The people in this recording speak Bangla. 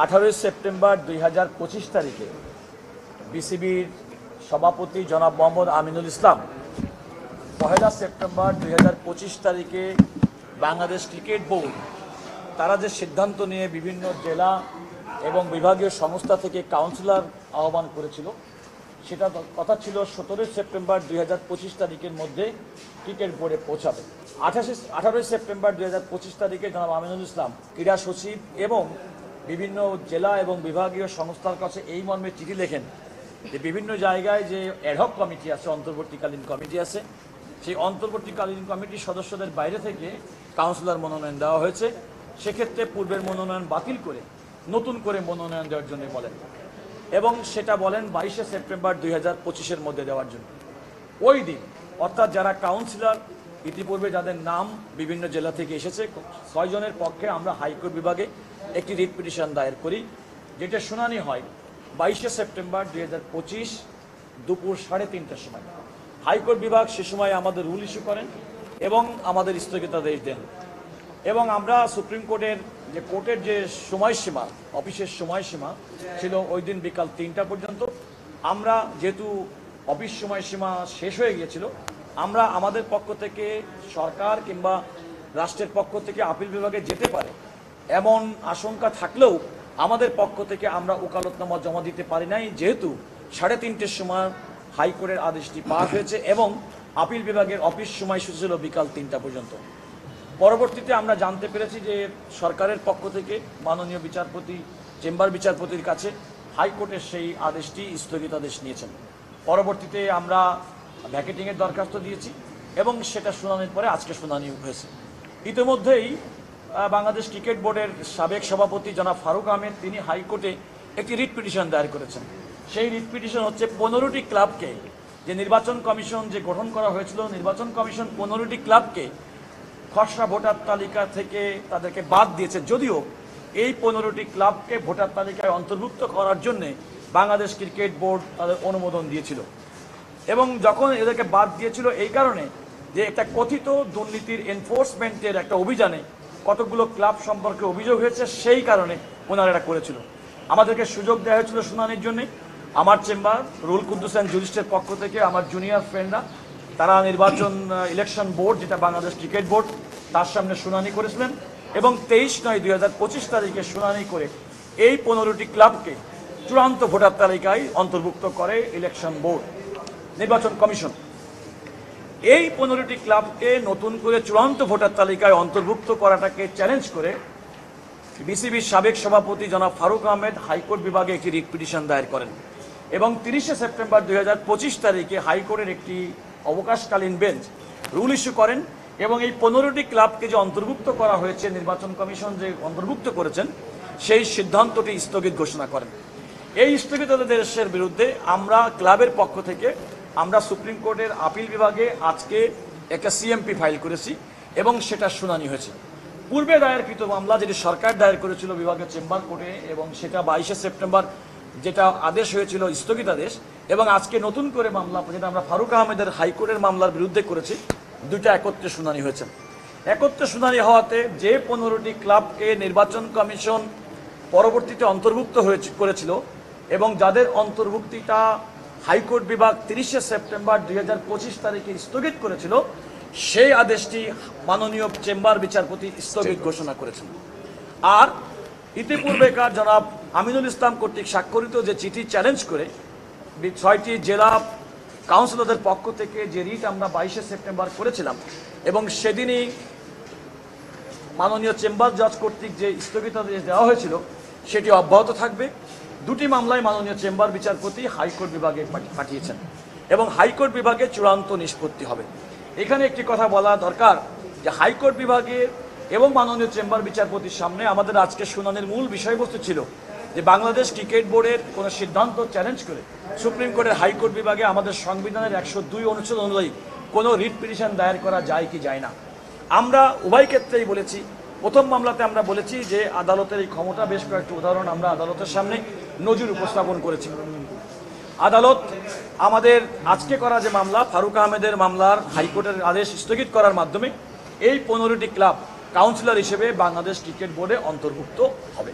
18 সেপ্টেম্বর 2025 তারিখে বিসিবির সভাপতি জনাব মোহাম্মদ আমিনুল ইসলাম 1 সেপ্টেম্বর 2025 তারিখে বাংলাদেশ ক্রিকেট বোর্ড তারা যে সিদ্ধান্ত নিয়ে বিভিন্ন জেলা এবং বিভাগীয় সংস্থা থেকে কাউন্সিলর আহ্বান করেছিল, সেটা কথা ছিল 17 সেপ্টেম্বর 2025 তারিখের মধ্যে ক্রিকেট বোর্ডে পৌঁছাবে। 18 সেপ্টেম্বর 2025 তারিখে জনাব আমিনুল ইসলাম ক্রীড়া সচিব এবং বিভিন্ন জেলা এবং বিভাগীয় সংস্থার কাছে এই মর্মে চিঠি লেখেন যে বিভিন্ন জায়গায় যে অ্যাডহক কমিটি আছে, অন্তর্বর্তীকালীন কমিটি আছে, সেই অন্তর্বর্তীকালীন কমিটির সদস্যদের বাইরে থেকে কাউন্সিলর মনোনয়ন দেওয়া হয়েছে। সেক্ষেত্রে পূর্বের মনোনয়ন বাতিল করে নতুন করে মনোনয়ন দেওয়ার জন্য বলেন এবং সেটা বলেন 22 সেপ্টেম্বর 2025-এর মধ্যে দেওয়ার জন্য। ওই দিন অর্থাৎ যারা কাউন্সিলর ইতিপূর্বে যাদের নাম বিভিন্ন জেলা থেকে এসেছে 6 জনের পক্ষে আমরা হাইকোর্ট বিভাগে একটি রিট পিটিশন দায়ের করি, যেটা শুনানি হয় 22 সেপ্টেম্বর 2025 দুপুর 3:30টার সময়। হাইকোর্ট বিভাগ সে সময় আমাদের রুল ইস্যু করেন এবং আমাদের স্থগিতাদেশ দেন এবং আমরা সুপ্রিম কোর্টের যে কোর্টের যে সময়সীমা, অফিসের সময়সীমা ছিল ওই দিন বিকাল 3টা পর্যন্ত। আমরা যেহেতু অফিস সময়সীমা শেষ হয়ে গিয়েছিল, আমরা আমাদের পক্ষ থেকে সরকার কিংবা রাষ্ট্রের পক্ষ থেকে আপিল বিভাগে যেতে পারে এমন আশঙ্কা থাকলেও আমাদের পক্ষ থেকে আমরা ওকালতনামা জমা দিতে পারি নাই, যেহেতু 3:30টার সময় হাইকোর্টের আদেশটি পাস হয়েছে এবং আপিল বিভাগের অফিস সময়সূচি ছিল বিকাল 3টা পর্যন্ত। পরবর্তীতে আমরা জানতে পেরেছি যে সরকারের পক্ষ থেকে মাননীয় বিচারপতি, চেম্বার বিচারপতির কাছে হাইকোর্টের সেই আদেশটি স্থগিতাদেশ নিয়েছেন। পরবর্তীতে আমরা ভ্যাকেটিংয়ের দরখাস্ত দিয়েছি এবং সেটা শুনানির পরে আজকে শুনানি হয়েছে। ইতিমধ্যেই বাংলাদেশ ক্রিকেট বোর্ডের সাবেক সভাপতি জনাব ফারুক আহমেদ তিনি হাইকোর্টে একটি রিট পিটিশন দায়ের করেছেন। সেই রিট পিটিশন হচ্ছে 15টি ক্লাবকে, যে নির্বাচন কমিশন যে গঠন করা হয়েছিল, নির্বাচন কমিশন 15টি ক্লাবকে খসড়া ভোটার তালিকা থেকে তাদেরকে বাদ দিয়েছে, যদিও এই 15টি ক্লাবকে ভোটার তালিকায় অন্তর্ভুক্ত করার জন্য বাংলাদেশ ক্রিকেট বোর্ড তাদের অনুমোদন দিয়েছিল এবং যখন এদেরকে বাদ দিয়েছিল এই কারণে যে একটা কথিত দুর্নীতির এনফোর্সমেন্টের একটা অভিযানে কতগুলো ক্লাব সম্পর্কে অভিযোগ হয়েছে, সেই কারণে ওনারা এটা করেছিল। আমাদেরকে সুযোগ দেওয়া হয়েছিল শুনানির জন্যে। আমার চেম্বার রুল কুদ্দুস অ্যান্ড জুরিস্টের পক্ষ থেকে আমার জুনিয়র ফ্রেন্ডরা তারা নির্বাচন ইলেকশন বোর্ড, যেটা বাংলাদেশ ক্রিকেট বোর্ড, তার সামনে শুনানি করেছিলেন এবং 23/9/2025 তারিখে শুনানি করে এই 15টি ক্লাবকে চূড়ান্ত ভোটার তালিকায় অন্তর্ভুক্ত করে ইলেকশন বোর্ড, নির্বাচন কমিশন। এই 15টি ক্লাবকে নতুন করে চূড়ান্ত ভোটার তালিকায় অন্তর্ভুক্ত করাটাকে চ্যালেঞ্জ করে বিসিবির সাবেক সভাপতি জনাব ফারুক আহমেদ হাইকোর্ট বিভাগে একটি রিট পিটিশন দায়ের করেন এবং 30 সেপ্টেম্বর 2025 তারিখে হাইকোর্টের একটি অবকাশকালীন বেঞ্চ রুল ইস্যু করেন এবং এই 15টি ক্লাবকে যে অন্তর্ভুক্ত করা হয়েছে, নির্বাচন কমিশন যে অন্তর্ভুক্ত করেছেন, সেই সিদ্ধান্তটি স্থগিত ঘোষণা করেন। এই স্থগিতাদেশের বিরুদ্ধে আমরা ক্লাবের পক্ষ থেকে আমরা সুপ্রিম কোর্টের আপিল বিভাগে আজকে একটা সিএমপি ফাইল করেছি এবং সেটা শুনানি হয়েছে। পূর্বে দায়েরকৃত মামলা যেটি সরকার দায়ের করেছিল বিভাগীয় চেম্বার কোর্টে এবং সেটা 22 সেপ্টেম্বর যেটা আদেশ হয়েছিল স্থগিতাদেশ, এবং আজকে নতুন করে মামলা যেটা আমরা ফারুক আহমেদের হাইকোর্টের মামলার বিরুদ্ধে করেছি, দুইটা একত্রে শুনানি হয়েছে। একত্রে শুনানি হওয়াতে যে 15টি ক্লাবকে নির্বাচন কমিশন পরবর্তীতে অন্তর্ভুক্ত করেছিল এবং যাদের অন্তর্ভুক্তিটা হাইকোর্ট বিভাগ 30 সেপ্টেম্বর 2025 তারিখে স্থগিত করেছিল, সেই আদেশটি মাননীয় চেম্বার বিচারপতি স্থগিত ঘোষণা করেছেন। আর ইতিপূর্বেকার জনাব আমিনুল ইসলাম কর্তৃক স্বাক্ষরিত যে চিঠি চ্যালেঞ্জ করে 6টি জেলা কাউন্সিলরদের পক্ষ থেকে যে রিট আমরা 22 সেপ্টেম্বর করেছিলাম এবং সেদিনই মাননীয় চেম্বার জজ কর্তৃক যে স্থগিতাদেশ দেওয়া হয়েছিল সেটি অব্যাহত থাকবে। দুটি মামলায় মাননীয় চেম্বার বিচারপতি হাইকোর্ট বিভাগে পাঠিয়েছেন এবং হাইকোর্ট বিভাগে চূড়ান্ত নিষ্পত্তি হবে। এখানে একটি কথা বলা দরকার যে হাইকোর্ট বিভাগে এবং মাননীয় চেম্বার বিচারপতির সামনে আমাদের আজকে শুনানির মূল বিষয়বস্তু ছিল যে বাংলাদেশ ক্রিকেট বোর্ডের কোনো সিদ্ধান্ত চ্যালেঞ্জ করে সুপ্রিম কোর্টের হাইকোর্ট বিভাগে আমাদের সংবিধানের 102 অনুচ্ছেদ অনুযায়ী কোনো রিট পিটিশন দায়ের করা যায় কি যায় না। আমরা উভয় ক্ষেত্রেই বলেছি। প্রথম মামলাতে আমরা বলেছি যে আদালতের এই ক্ষমতা, বেশ কয়েকটি উদাহরণ আমরা আদালতের সামনে নজির উপস্থাপন করেছি। আদালত আমাদের আজকে করা যে মামলা, ফারুক আহমেদের মামলার হাইকোর্টের আদেশ স্থগিত করার মাধ্যমে এই 15টি ক্লাব কাউন্সিলর হিসেবে বাংলাদেশ ক্রিকেট বোর্ডে অন্তর্ভুক্ত হবে।